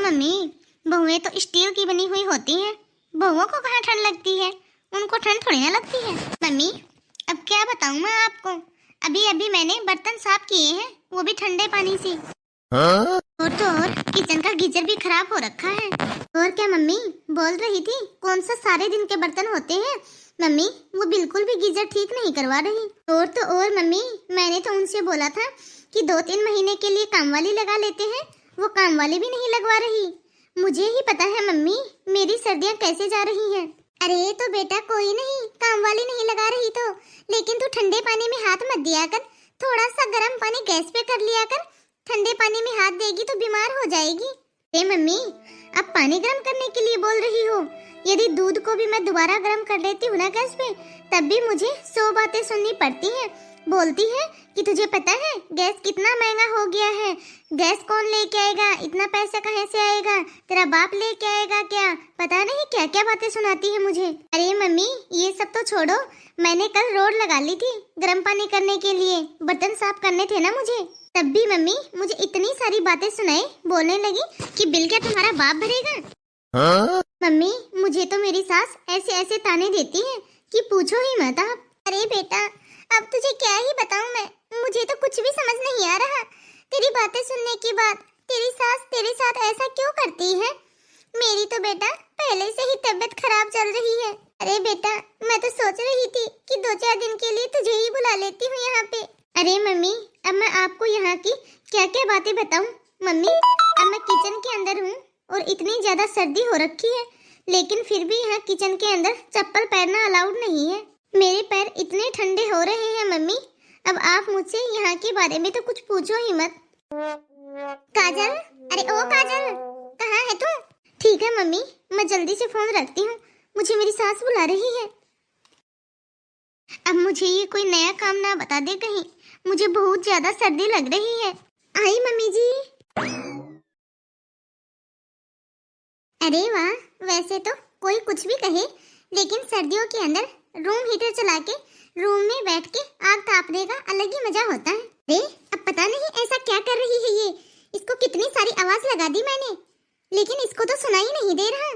Mummy, बहुएं तो steel की बनी हुई होती हैं। बहुओं को कहाँ ठंड लगती है, उनको ठंड थोड़ी ना लगती है। मम्मी अब क्या बताऊँ मैं आपको, अभी अभी मैंने बर्तन साफ किए हैं, वो भी ठंडे पानी से। और किचन का गीजर भी खराब हो रखा है। और क्या मम्मी बोल रही थी, कौन सा सारे दिन के बर्तन होते हैं। मम्मी वो बिल्कुल भी गीजर ठीक नहीं करवा रही। और मम्मी मैंने तो उनसे बोला था कि 2-3 महीने के लिए काम वाली लगा लेते हैं, वो काम वाली भी नहीं लगवा रही। मुझे ही पता है मम्मी मेरी सर्दियाँ कैसे जा रही हैं। अरे तो बेटा कोई नहीं, काम वाली नहीं लगा रही तो, लेकिन तू ठंडे पानी में हाथ मत दिया कर, थोड़ा सा गर्म पानी गैस पे कर लिया कर। ठंडे पानी में हाथ देगी तो बीमार हो जाएगी। ए मम्मी अब पानी गर्म करने के लिए बोल रही हो, यदि दूध को भी मैं दोबारा गर्म कर लेती हूँ ना गैस पे, तब भी मुझे 100 बातें सुननी पड़ती हैं। बोलती है कि तुझे पता है गैस कितना महंगा हो गया है, गैस कौन लेके आएगा, इतना पैसा कहाँ से आएगा, तेरा बाप लेके आएगा क्या, पता नहीं क्या क्या बातें सुनाती है मुझे। अरे मम्मी ये सब तो छोड़ो, मैंने कल रोड लगा ली थी गर्म पानी करने के लिए, बर्तन साफ करने थे ना मुझे, तब भी मम्मी मुझे इतनी सारी बातें सुनाए, बोलने लगी कि बिल क्या तुम्हारा बाप भरेगा। मम्मी मुझे तो मेरी सास ऐसे ऐसे ताने देती है कि पूछो ही मत आप। अरे बेटा अब तुझे क्या ही बताऊं मैं, मुझे तो कुछ भी समझ नहीं आ रहा। तेरी बातें सुनने के बाद तेरी सास तेरे साथ ऐसा क्यों करती है। मेरी तो बेटा पहले से ही तबीयत खराब चल रही है। अरे बेटा मैं तो सोच रही थी कि 2-4 दिन के लिए तुझे ही बुला लेती हूँ यहाँ पे। अरे मम्मी अब मैं आपको यहाँ की क्या क्या बातें बताऊँ। मम्मी अब मैं किचन के अंदर हूँ और इतनी ज्यादा सर्दी हो रखी है, लेकिन फिर भी यहाँ किचन के अंदर चप्पल पहनना अलाउड नहीं है। मेरे पैर इतने ठंडे हो रहे हैं मम्मी, अब आप मुझसे यहाँ के बारे में तो कुछ पूछो ही मत। काजल, अरे ओ काजल कहाँ है तू। ठीक है मम्मी मैं जल्दी से फोन रखती हूँ, मुझे मेरी सास बुला रही है। अब मुझे ये कोई नया काम ना बता दे कहीं, मुझे बहुत ज्यादा सर्दी लग रही है। आई मम्मी जी। अरे वाह, वैसे तो कोई कुछ भी कहे, लेकिन सर्दियों के अंदर रूम हीटर चला के रूम में बैठ के आग तापने का अलग ही मजा होता है। अरे अब पता नहीं ऐसा क्या कर रही है ये, इसको कितनी सारी आवाज लगा दी मैंने, लेकिन इसको तो सुनाई नहीं दे रहा।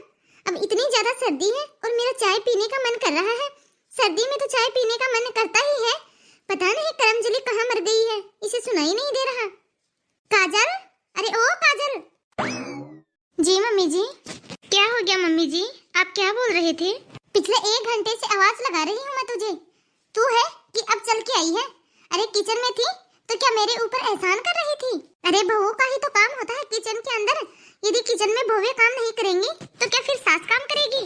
अब इतनी ज्यादा सर्दी है और मेरा चाय पीने का मन कर रहा है। सर्दी में तो चाय पीने का मन करता ही है, पता नहीं करमजली कहाँ मर गई है, इसे सुनाई नहीं दे रहा। काजल, अरे ओ काजल। जी मम्मी जी। क्या हो गया मम्मी जी, आप क्या बोल रहे थे। पिछले 1 घंटे से आवाज लगा रही हूँ मैं तुझे, तू है कि अब चल के आई है। अरे किचन में थी तो क्या मेरे ऊपर एहसान कर रही थी। अरे बहू का ही तो काम होता है किचन के अंदर, यदि किचन में बहुएं काम नहीं करेंगी तो क्या फिर सास काम करेगी।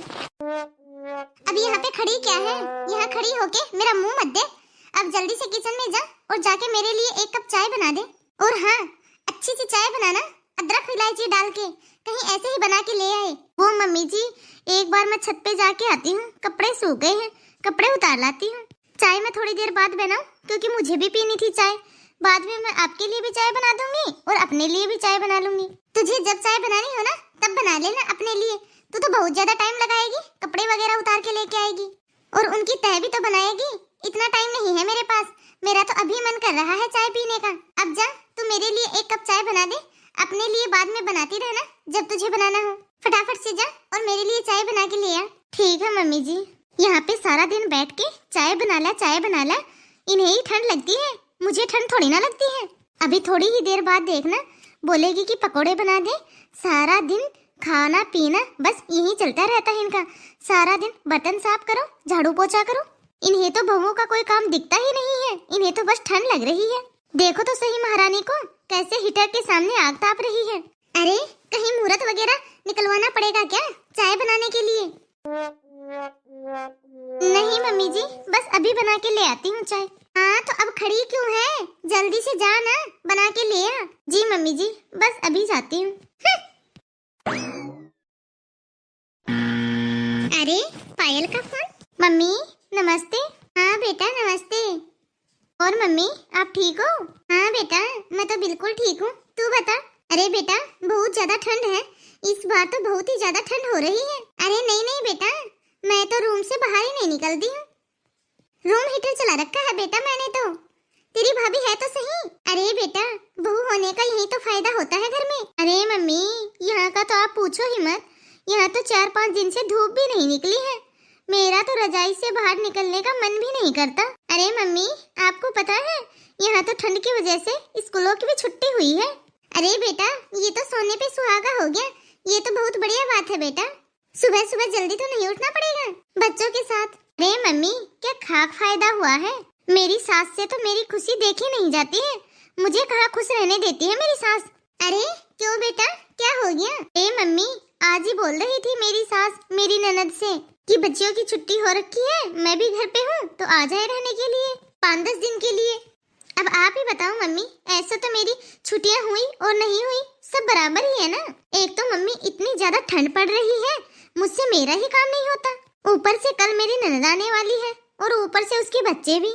अब यहाँ पे खड़ी क्या है, यहाँ खड़ी होके मेरा मुंह मत दे। अब जल्दी से किचन में जा और जाके मेरे लिए 1 कप चाय बना दे। और हाँ अच्छी सी चाय बनाना, अदरक इलायची डाल के, कहीं ऐसे ही बना के ले आए। वो मम्मी जी एक बार मैं छत पे जाके आती हूँ, कपड़े सूख गए हैं, कपड़े उतार लाती हूँ। चाय मैं थोड़ी देर बाद बनाऊं क्योंकि मुझे भी पीनी थी चाय, बाद में मैं आपके लिए भी चाय बना दूंगी और अपने लिए भी चाय बना लूंगी। तुझे जब चाय बनानी हो ना तब बना लेना अपने लिए, तू तो बहुत ज्यादा टाइम लगाएगी, कपड़े वगैरह उतार के लेके आएगी और उनकी तह भी तो बनाएगी। इतना टाइम नहीं है मेरे पास, मेरा तो अभी मन कर रहा है चाय पीने का। अब जा तू मेरे लिए 1 कप चाय बना दे, अपने लिए बाद में बनाती रहना जब तुझे बनाना हो। फटाफट से जा और मेरे लिए चाय बना के ले आ। ठीक है मम्मी जी। यहाँ पे सारा दिन बैठ के चाय बना ला, इन्हें ही ठंड लगती है, मुझे ठंड थोड़ी ना लगती है। अभी थोड़ी ही देर बाद देखना बोलेगी कि पकोड़े बना दे। सारा दिन खाना पीना बस यही चलता रहता है इनका, सारा दिन बर्तन साफ करो, झाड़ू पोछा करो। इन्हें तो बहुओं का कोई काम दिखता ही नहीं है, इन्हें तो बस ठंड लग रही है। देखो तो सही महारानी को कैसे हीटर के सामने आग ताप रही है। अरे कहीं मुहूर्त वगैरह निकलवाना पड़ेगा क्या चाय बनाने के लिए। नहीं मम्मी जी बस अभी बना के ले आती हूँ चाय। हाँ तो अब खड़ी क्यों है, जल्दी से जा ना, बना के ले आ। जी मम्मी जी बस अभी जाती हूँ। अरे पायल का फोन। मम्मी नमस्ते। हाँ बेटा नमस्ते। और मम्मी आप ठीक हो। हाँ बेटा मैं तो बिल्कुल ठीक हूँ, तू बता। अरे बेटा बहुत ज्यादा ठंड है, इस बार तो बहुत ही ज्यादा ठंड हो रही है। अरे नहीं बेटा मैं तो रूम से बाहर ही नहीं निकलती हूँ, रूम हीटर चला रखा है बेटा मैंने तो। तेरी भाभी है तो सही। अरे बेटा बहू होने का यही तो फायदा होता है घर में। अरे मम्मी यहाँ का तो पूछो ही मत। यहाँ तो 4-5 दिन से धूप भी नहीं निकली है। मेरा तो रजाई से बाहर निकलने का मन भी नहीं करता। अरे मम्मी, आपको पता है यहाँ तो ठंड की वजह से स्कूलों की भी छुट्टी हुई है। अरे बेटा, ये तो सोने पे सुहागा हो गया। ये तो बहुत बढ़िया बात है बेटा। सुबह सुबह जल्दी तो नहीं उठना पड़ेगा बच्चों के साथ। अरे मम्मी, क्या खाक फायदा हुआ है? मेरी सास से तो मेरी खुशी देखी नहीं जाती है। मुझे कहाँ खुश रहने देती है मेरी सास। अरे क्यों बेटा, क्या हो गया? अरे मम्मी, आज ही बोल रही थी मेरी सास मेरी ननद से कि बच्चियों की छुट्टी हो रखी है, मैं भी घर पे हूँ तो आ जाए रहने के लिए 5-10 दिन के लिए। अब आप ही बताओ मम्मी, ऐसे तो मेरी छुट्टियाँ हुई और नहीं हुई सब बराबर ही है ना। एक तो मम्मी इतनी ज्यादा ठंड पड़ रही है, मुझसे मेरा ही काम नहीं होता। ऊपर से कल मेरी ननद आने वाली है और ऊपर से उसके बच्चे भी।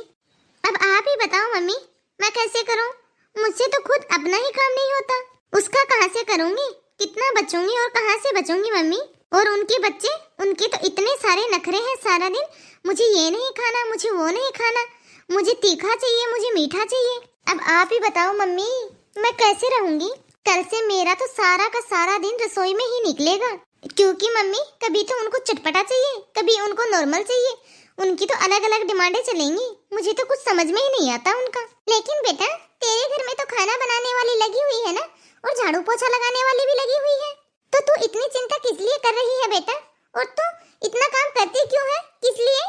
अब आप ही बताओ मम्मी, मैं कैसे करूँ? मुझसे तो खुद अपना ही काम नहीं होता, उसका कहाँ से करूँगी? कितना बचूंगी और कहाँ से बचूंगी मम्मी? और उनके बच्चे, उनके तो इतने सारे नखरे हैं सारा दिन। मुझे ये नहीं खाना, मुझे वो नहीं खाना, मुझे तीखा चाहिए, मुझे मीठा चाहिए। अब आप ही बताओ मम्मी, मैं कैसे रहूंगी? कल से मेरा तो सारा का सारा दिन रसोई में ही निकलेगा। क्योंकि मम्मी कभी तो उनको चटपटा चाहिए, कभी उनको नॉर्मल चाहिए। उनकी तो अलग अलग डिमांडें चलेंगी। मुझे तो कुछ समझ में ही नहीं आता उनका। लेकिन बेटा, तेरे घर में तो खाना बनाने वाली लगी हुई है ना, और झाड़ू पोछा लगाने वाली भी लगी हुई है। तो तू इतनी चिंता किस लिए कर रही है बेटा? और तू इतना काम करती क्यों है? किस लिए?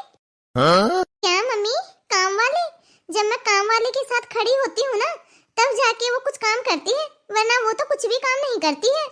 क्या मम्मी, काम वाले? जब मैं काम वाले के साथ खड़ी होती हूँ ना, तब जाके वो कुछ काम करती है, वरना वो तो कुछ भी काम नहीं करती है।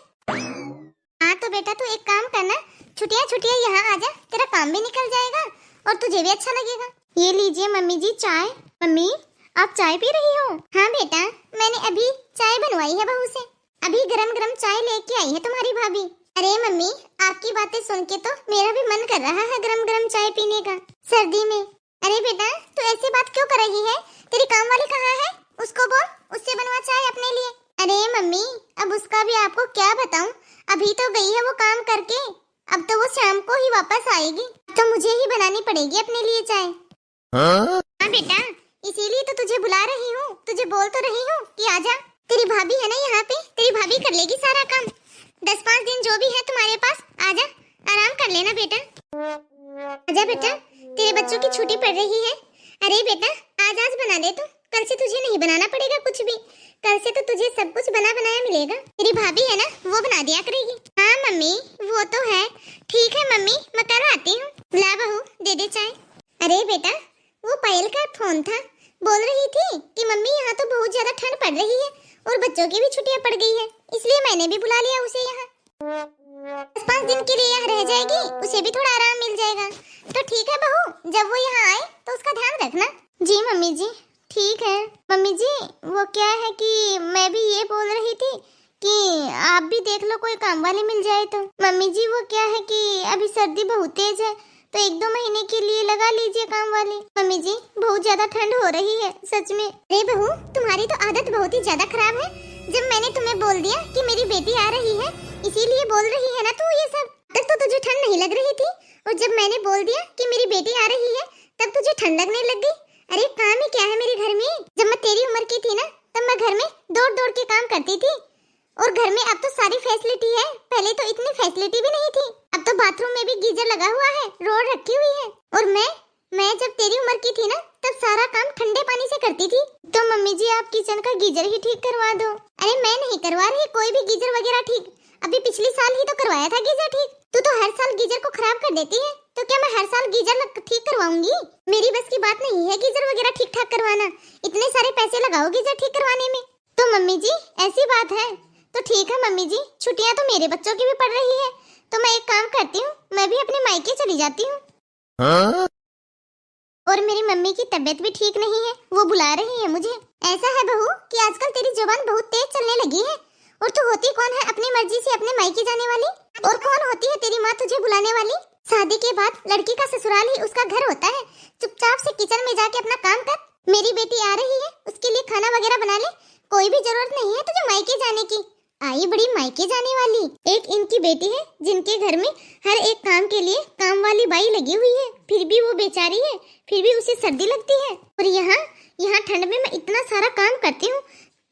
हाँ तो बेटा, तू एक काम करना, छुट्टियाँ यहाँ आ जा, तेरा काम भी निकल जाएगा और तुझे भी अच्छा लगेगा। ये लीजिए मम्मी जी चाय। मम्मी, आप चाय पी रही हो? हाँ बेटा, मैंने अभी चाय बनवाई है बहू से। अभी गरम गरम चाय लेके आई है तुम्हारी भाभी। अरे मम्मी, आपकी बातें सुन के तो मेरा भी मन कर रहा है गरम गरम चाय पीने का सर्दी में। अरे बेटा, तू ऐसी बात क्यों कर रही है? तेरी काम वाली कहाँ है? उसको बोल, उससे बनवा चाय अपने लिए। अरे मम्मी, अब उसका भी आपको क्या बताऊं, अभी तो गई है वो काम करके, अब तो वो शाम को ही वापस आएगी, तो मुझे ही बनानी पड़ेगी अपने लिए चाय। हाँ बेटा, इसीलिए तो तुझे बुला रही हूँ, तुझे बोल तो रही हूँ कि आजा। तेरी भाभी है ना यहाँ पे, तेरी भाभी कर लेगी सारा काम। 10-5 दिन जो भी है तुम्हारे पास, आजा आराम कर लेना बेटा। आजा बेटा, तेरे बच्चों की छुट्टी पड़ रही है। अरे बेटा, आज बना दे तू, कल से तुझे नहीं बनाना पड़ेगा कुछ भी। कल से तो तुझे सब कुछ बना बनाया मिलेगा। तेरी भाभी है ना, वो बना दिया करेगी। हाँ मम्मी, वो तो है। ठीक है मम्मी, मैं कल आती हूँ। ला बहू, दे दे चाय। अरे बेटा, वो पायल का फोन था, बोल रही थी कि मम्मी यहाँ तो बहुत ज्यादा ठंड पड़ रही है और बच्चों की भी छुट्टियाँ पड़ गई है, इसलिए मैंने भी बुला लिया उसे यहाँ। 5 दिन के लिए यहाँ रह जाएगी, उसे भी थोड़ा आराम मिल जाएगा। तो ठीक है बहू, जब वो यहाँ आए तो उसका ध्यान रखना। जी मम्मी जी, ठीक है। मम्मी जी, वो क्या है कि मैं भी ये बोल रही थी कि आप भी देख लो कोई काम वाली मिल जाए तो। मम्मी जी, वो क्या है कि अभी सर्दी बहुत तेज है, तो 1-2 महीने के लिए लगा लीजिए काम वाली। मम्मी जी, बहुत ज्यादा ठंड हो रही है सच में। अरे बहू, तुम्हारी तो आदत बहुत ही ज्यादा खराब है। जब मैंने तुम्हें बोल दिया कि मेरी बेटी आ रही है, इसीलिए बोल रही है ना तू ये सब। तब तो तुझे ठंड नहीं लग रही थी, और जब मैंने बोल दिया कि मेरी बेटी आ रही है, तब तुझे ठंड लगने लग गई। अरे काम ही क्या है मेरे घर में? जब मैं तेरी उम्र की थी ना, तब मैं घर में दौड़ दौड़ के काम करती थी, और घर में अब तो सारी फैसिलिटी है, पहले तो इतनी फैसिलिटी भी नहीं थी। अब तो बाथरूम में भी गीजर लगा हुआ है, रोड रखी हुई है। और मैं जब तेरी उम्र की थी ना, तब सारा काम ठंडे पानी से करती थी। तो मम्मी जी, आप किचन का गीजर ही ठीक करवा दो। अरे मैं नहीं करवा रही कोई भी गीजर वगैरह ठीक, अभी पिछले साल ही तो करवाया था गीजर ठीक। तू तो हर साल गीजर को खराब कर देती है, तो क्या मैं हर साल गीजर ठीक करवाऊंगी? मेरी बस की बात नहीं है गीजर वगैरह ठीक ठाक करवाना, इतने सारे पैसे लगाओ गीजर ठीक करवाने में। तो मम्मी जी, ऐसी बात है तो ठीक है मम्मी जी, छुट्टियां तो मेरे बच्चों की भी पड़ रही है, तो मैं एक काम करती हूँ, मैं भी अपने मायके चली जाती हूँ। और मेरी मम्मी की तबीयत भी ठीक नहीं है, वो बुला रही है मुझे। ऐसा है बहू कि आजकल तेरी जुबान बहुत तेज चलने लगी है, और तू होती कौन है अपनी मर्जी से अपने मायके जाने वाली? और कौन होती है तेरी माँ तुझे बुलाने वाली? शादी के बाद लड़की का ससुराल ही उसका घर होता है। चुपचाप से किचन में जाके अपना काम कर। मेरी बेटी आ रही है, उसके लिए खाना वगैरह बना ले, कोई भी जरूरत नहीं है तुझे मायके जाने की। आई बड़ी मायके जाने वाली। एक इनकी बेटी है जिनके घर में हर एक काम के लिए काम वाली बाई लगी हुई है, फिर भी वो बेचारी है, फिर भी उसे सर्दी लगती है। और यहाँ ठंड में मैं इतना सारा काम करती हूँ,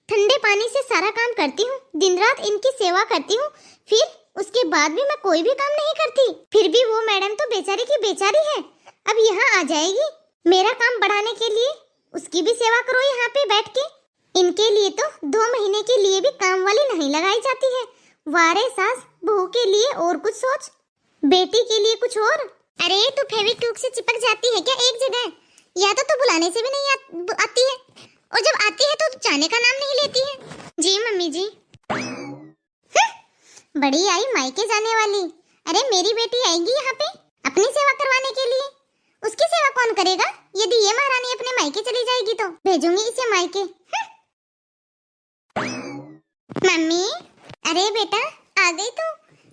ठंडे पानी से सारा काम करती हूँ, दिन रात इनकी सेवा करती हूँ, फिर उसके बाद भी मैं कोई भी काम नहीं करती। फिर भी वो मैडम तो बेचारी की बेचारी है, अब यहाँ आ जाएगी मेरा काम बढ़ाने के लिए। उसकी भी सेवा करो यहाँ पे बैठ के। इनके लिए तो 2 महीने के लिए भी काम वाली नहीं लगाई जाती है। वारे सास, बहू के लिए और कुछ सोच, बेटी के लिए कुछ और। अरे तू फेविक्विक से चिपक जाती है क्या एक जगह? या तो बुलाने से भी नहीं आती है, और जब आती है तो जाने का नाम नहीं लेती है। जी मम्मी जी। बड़ी आई मायके जाने वाली। अरे मेरी बेटी आएगी यहाँ पे अपनी सेवा करवाने के लिए। उसकी सेवा कौन करेगा? यदि ये महारानी अपने मायके चली जाएगी तो भेजूंगी इसे मायके। मम्मी, अरे बेटा आ गई तू?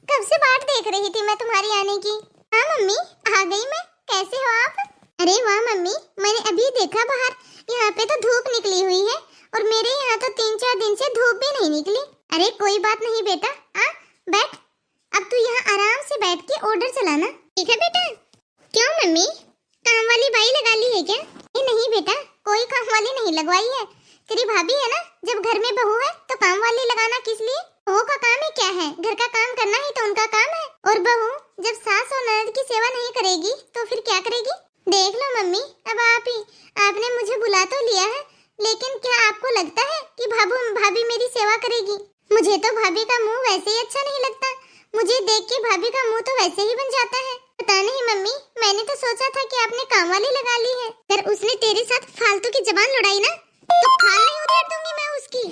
कब से बाट देख रही थी मैं तुम्हारी आने की। हाँ मम्मी आ गई मैं। कैसे हो आप? अरे वाह मम्मी, मैंने अभी देखा बाहर, यहाँ पे तो धूप निकली हुई है और मेरे यहाँ तो 3-4 दिन से धूप भी नहीं निकली। अरे कोई बात नहीं बेटा, आ बैठ। अब तू यहाँ आराम से बैठ के ऑर्डर चलाना, ठीक है बेटा? क्यों मम्मी, काम वाली बाई लगा ली है क्या? नहीं बेटा, कोई काम वाली नहीं लगवाई है। तेरी भाभी है ना, जब घर में बहू है तो काम वाली लगाना किस लिए? बहू का काम ही क्या है? घर का काम करना ही तो उनका काम है। और बहू जब सास और ननद की सेवा नहीं करेगी तो फिर क्या करेगी? देख लो मम्मी, अब आपने मुझे बुला तो लिया है, लेकिन क्या आपको लगता है कि भाभी मेरी सेवा करेगी? मुझे तो भाभी का मुंह वैसे ही अच्छा नहीं लगता। मुझे देख के भाभी का मुंह तो वैसे ही बन जाता है। पता नहीं मम्मी, मैंने तो सोचा था कि आपने काम वाली लगा ली है। अगर उसने तेरे साथ फालतू की जबान लड़ाई ना तो खाल नहीं उधेड़ दूंगी मैं उसकी।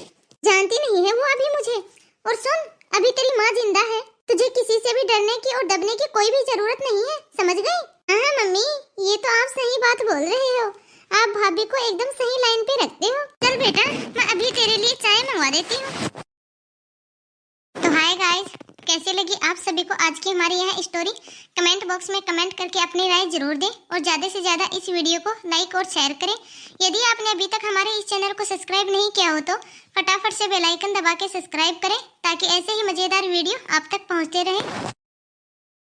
जानती नहीं है वो अभी मुझे। और सुन, अभी तेरी माँ जिंदा है, तुझे किसी से भी डरने की और दबने की कोई भी जरूरत नहीं है, समझ गई? हाँ मम्मी, ये तो आप सही बात बोल रहे हो। आप भाभी को एकदम सही लाइन पे रखते हो। चल बेटा, मैं अभी तेरे लिए चाय मंगवा देती हूँ। तो हाय गाइस, कैसे लगी आप सभी को आज की हमारी यह स्टोरी? कमेंट बॉक्स में कमेंट करके अपनी राय जरूर दें और ज़्यादा से ज़्यादा इस वीडियो को लाइक और शेयर करें। यदि आपने अभी तक हमारे इस चैनल को सब्सक्राइब नहीं किया हो तो फटाफट से बेल आइकन दबा के सब्सक्राइब करें, ताकि ऐसे ही मज़ेदार वीडियो आप तक पहुँचते रहें।